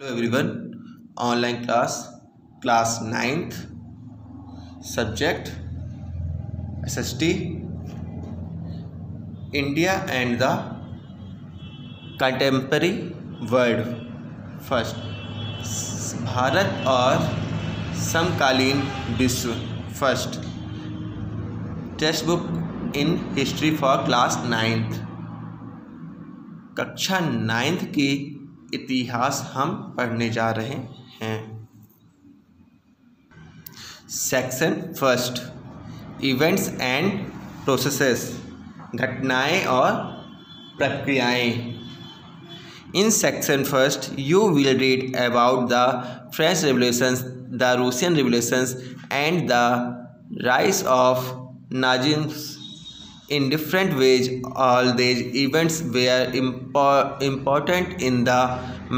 Hello everyone, online class 9th, subject SST, India and the contemporary world. First, Bharat और समकालीन विश्व. First, text book in history for class 9th. कक्षा 9th की इतिहास हम पढ़ने जा रहे हैं. Section first, events and processes, घटनाएं और प्रक्रियाएं. In section first you will read about the French revolutions, the Russian revolutions and the rise of Nazisms. In different ways, all these events were important in the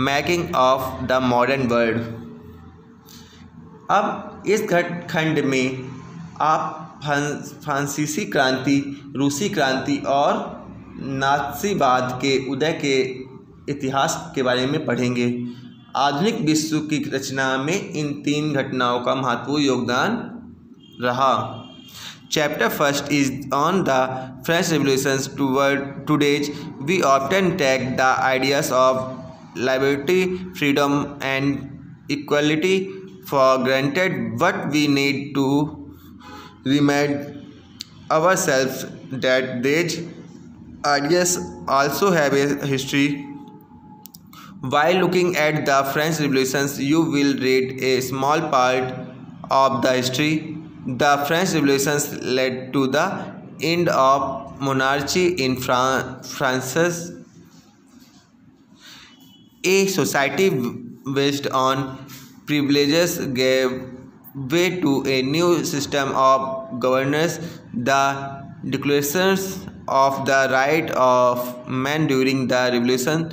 making of the modern world. अब इस खंड में आप फ्रांसीसी क्रांति, रूसी क्रांति और नाज़ीवाद के उदय के इतिहास के बारे में पढ़ेंगे. आधुनिक विश्व की रचना में इन तीन घटनाओं का महत्वपूर्ण योगदान रहा. Chapter first is on the French Revolutions. Today, we often take the ideas of liberty, freedom, and equality for granted, but we need to remind ourselves that these ideas also have a history. While looking at the French Revolutions, you will read a small part of the history. The French Revolutions led to the end of monarchy in France. A society based on privileges gave way to a new system of governance. The declarations of the right of man during the revolution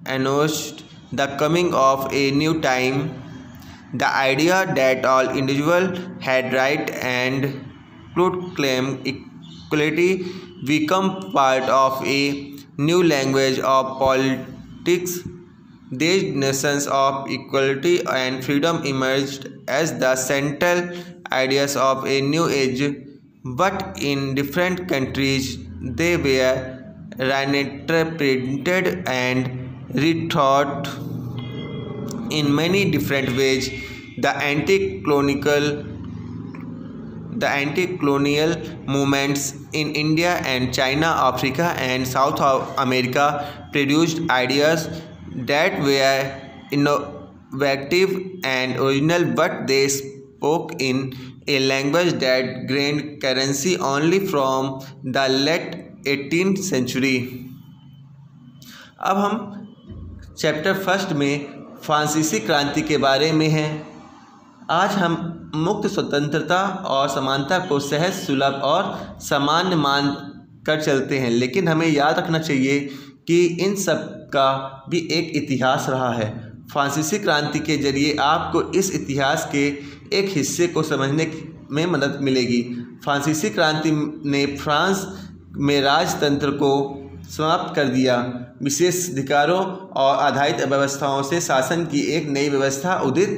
announced the coming of a new time. The idea that all individuals had right and could claim equality became part of a new language of politics. These notions of equality and freedom emerged as the central ideas of a new age, but in different countries they were reinterpreted and rethought in many different ways. The anti-colonial movements in India and China, Africa and South America produced ideas that were innovative and original, but they spoke in a language that gained currency only from the late 18th century. अब हम chapter first में फ्रांसीसी क्रांति के बारे में हैं. आज हम मुक्त स्वतंत्रता और समानता को सहज, सुलभ और सामान्य मान कर चलते हैं, लेकिन हमें याद रखना चाहिए कि इन सब का भी एक इतिहास रहा है. फ्रांसीसी क्रांति के जरिए आपको इस इतिहास के एक हिस्से को समझने में मदद मिलेगी. फ्रांसीसी क्रांति ने फ्रांस में राजतंत्र को समाप्त कर दिया. विशेषाधिकारों और आधारित व्यवस्थाओं से शासन की एक नई व्यवस्था उदित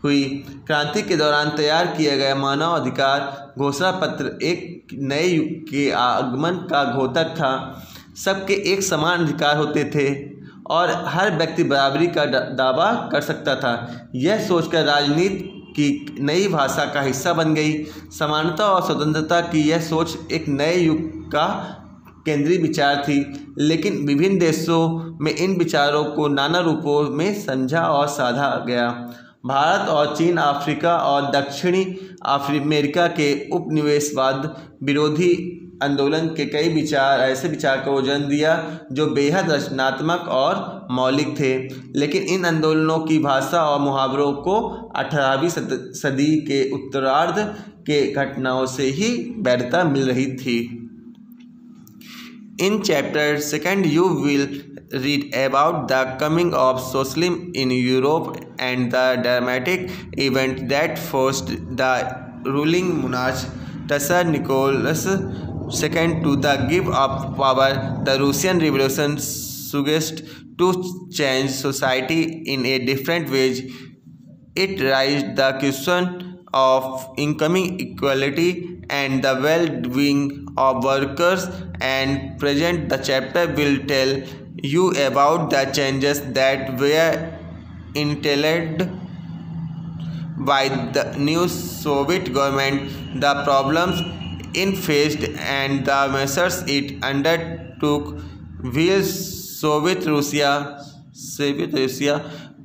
हुई. क्रांति के दौरान तैयार किया गया मानव अधिकार घोषणा पत्र एक नए युग के आगमन का घोतक था. सबके एक समान अधिकार होते थे और हर व्यक्ति बराबरी का दावा कर सकता था. यह सोचकर राजनीति की नई भाषा का हिस्सा बन गई. समानता और स्वतंत्रता की यह सोच एक नए युग का केंद्रीय विचार थी, लेकिन विभिन्न देशों में इन विचारों को नाना रूपों में समझा और साधा गया. भारत और चीन, अफ्रीका और दक्षिणी अमेरिका के उपनिवेशवाद विरोधी आंदोलन के कई ऐसे विचार को जन्म दिया जो बेहद रचनात्मक और मौलिक थे, लेकिन इन आंदोलनों की भाषा और मुहावरों को 18वीं सदी के उत्तरार्ध के घटनाओं से ही वैधता मिल रही थी. In chapter 2, you will read about the coming of socialism in Europe and the dramatic event that forced the ruling monarch Tsar Nicholas II to give up power. The Russian Revolution suggests to change society in a different ways. It raises the question of income equality and the well-being of workers, and present the chapter will tell you about the changes that were intended by the new Soviet government, the problems it faced, and the measures it undertook while Soviet Russia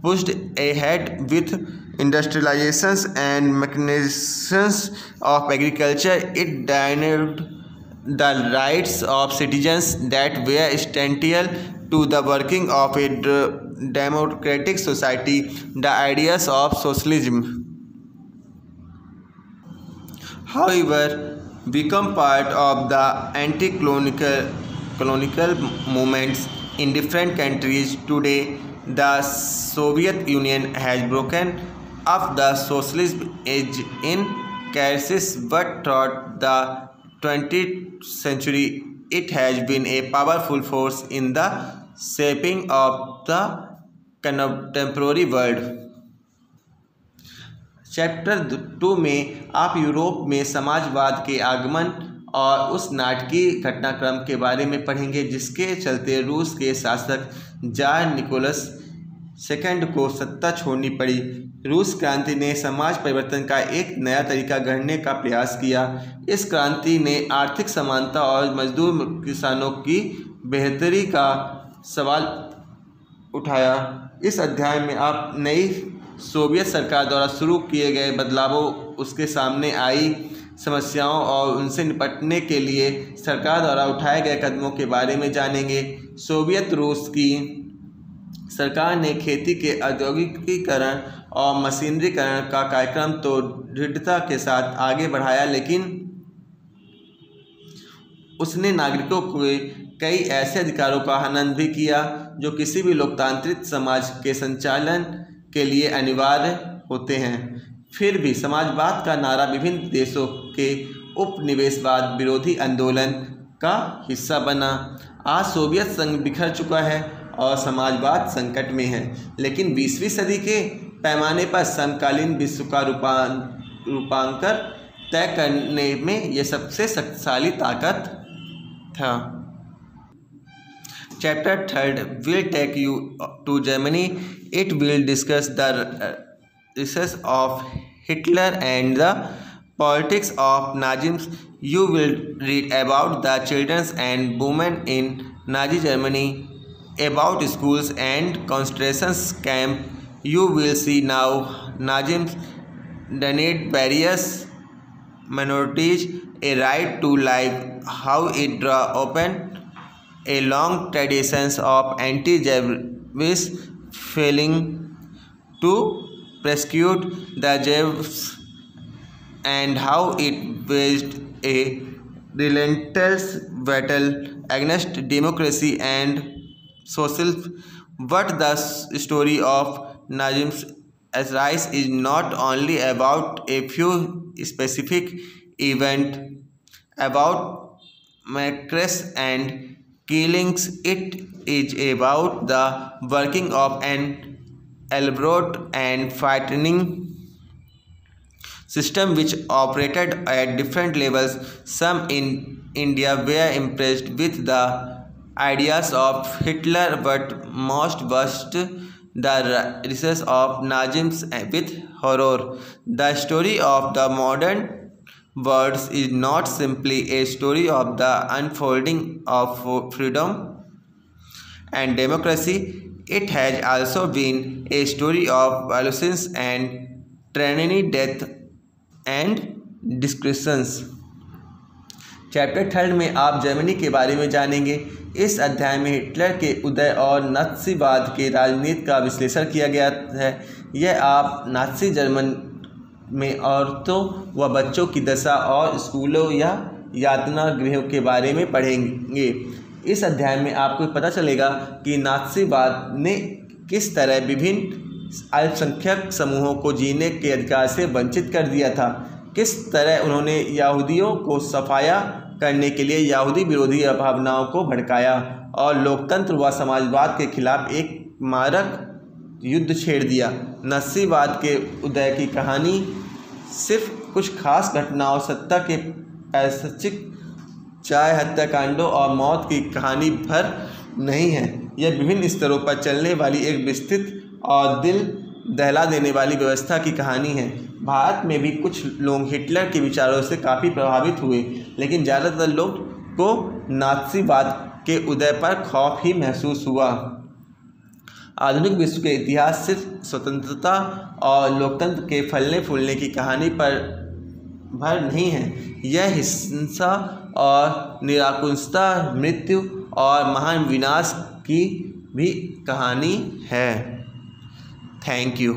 pushed ahead with industrializations and mechanizations of agriculture. It denied the rights of citizens that were essential to the working of a democratic society. The ideas of socialism, however, become part of the anti-colonial movements in different countries. Today, the Soviet Union has broken up. The socialism is in crisis, but throughout the 20th century, it has been a powerful force in the shaping of the contemporary world. Chapter 2 में आप Europe में समाजवाद के आगमन और उस नाटकीय घटनाक्रम के बारे में पढ़ेंगे जिसके चलते रूस के शासक जार निकोलस II को सत्ता छोड़नी पड़ी। रूस क्रांति ने समाज परिवर्तन का एक नया तरीका गढ़ने का प्रयास किया। इस क्रांति ने आर्थिक समानता और मजदूर किसानों की बेहतरी का सवाल उठाया। इस अध्याय में आप नई सोवियत सरकार द्वारा शुरू किए गए बदलावों, उसके सामने आई समस्याओं और उनसे निपटने के लिए सरकार द्वारा उठाए गए कदमों के बारे में जानेंगे। सोवियत रूस की सरकार ने खेती के औद्योगिकीकरण और मशीनरीकरण का कार्यक्रम तो दृढ़ता के साथ आगे बढ़ाया, लेकिन उसने नागरिकों के कई ऐसे अधिकारों का हनन भी किया जो किसी भी लोकतांत्रिक समाज के संचालन के लिए अनिवार्य होते हैं। फिर भी समाजवाद का नारा विभिन्न देशों के उपनिवेशवाद विरोधी आंदोलन का हिस्सा बना। आज सोवियत संघ बिखर चुका है और समाजवाद संकट में है, लेकिन 20वीं सदी के पैमाने पर समकालीन विश्व का रूपांतर तय करने में यह सबसे शक्तिशाली ताकत था। Chapter 3 will take you to Germany. It will discuss the rise of Hitler and the politics of Nazism. You will read about the children and women in Nazi Germany, about schools and concentration camps. You will see now Nazism denied various minorities a right to life, how it draw open a long tradition of anti-Jewish feeling to persecute the Jews, and how it waged a relentless battle against democracy and socialism. But the story of Nazism's rise is not only about a few specific events, about massacres and killings. It is about the working of an elaborate and frightening system which operated at different levels. Some in India were impressed with the ideas of Hitler, but most watched the rise of Nazism with horror. The story of the modern world is not simply a story of the unfolding of freedom and democracy. It has also been a story of violence and tyranny, death and disgraces. Chapter 3 में आप Germany के बारे में जानेंगे। इस अध्याय में Hitler के उदय और नात्सीवाद के राजनीति का विश्लेषण किया गया है। यह आप नात्सी जर्मन में औरतों व बच्चों की दशा और स्कूलों या यातना गृहों के बारे में पढ़ेंगे। इस अध्याय में आपको पता चलेगा कि नात्सीवाद ने किस तरह विभिन्न अल्पसंख्यक समूहों को जीने के अधिकार से वंचित कर दिया था, किस तरह उन्होंने यहूदियों को सफाया करने के लिए यहूदी विरोधी भावनाओं को भड़काया और लोकतंत्र व समाजवाद के खिलाफ एक मारक युद्ध छेड़ दिया। नस्लीवाद के उदय की कहानी सिर्फ कुछ खास घटनाओं, सत्ता के पैतृक चाय हत्याकांडों और मौत की कहानी भर नहीं है। यह विभिन्न स्तरों पर चलने वाली एक विस्तृत और दिल दहला देने वाली व्यवस्था की कहानी है। भारत में भी कुछ लोग हिटलर के विचारों से काफ़ी प्रभावित हुए, लेकिन ज़्यादातर लोग को नाज़ीवाद के उदय पर खौफ ही महसूस हुआ। आधुनिक विश्व के इतिहास सिर्फ स्वतंत्रता और लोकतंत्र के फलने फूलने की कहानी पर भर नहीं है। यह हिंसा और निरंकुशता, मृत्यु और महान विनाश की भी कहानी है। Thank you.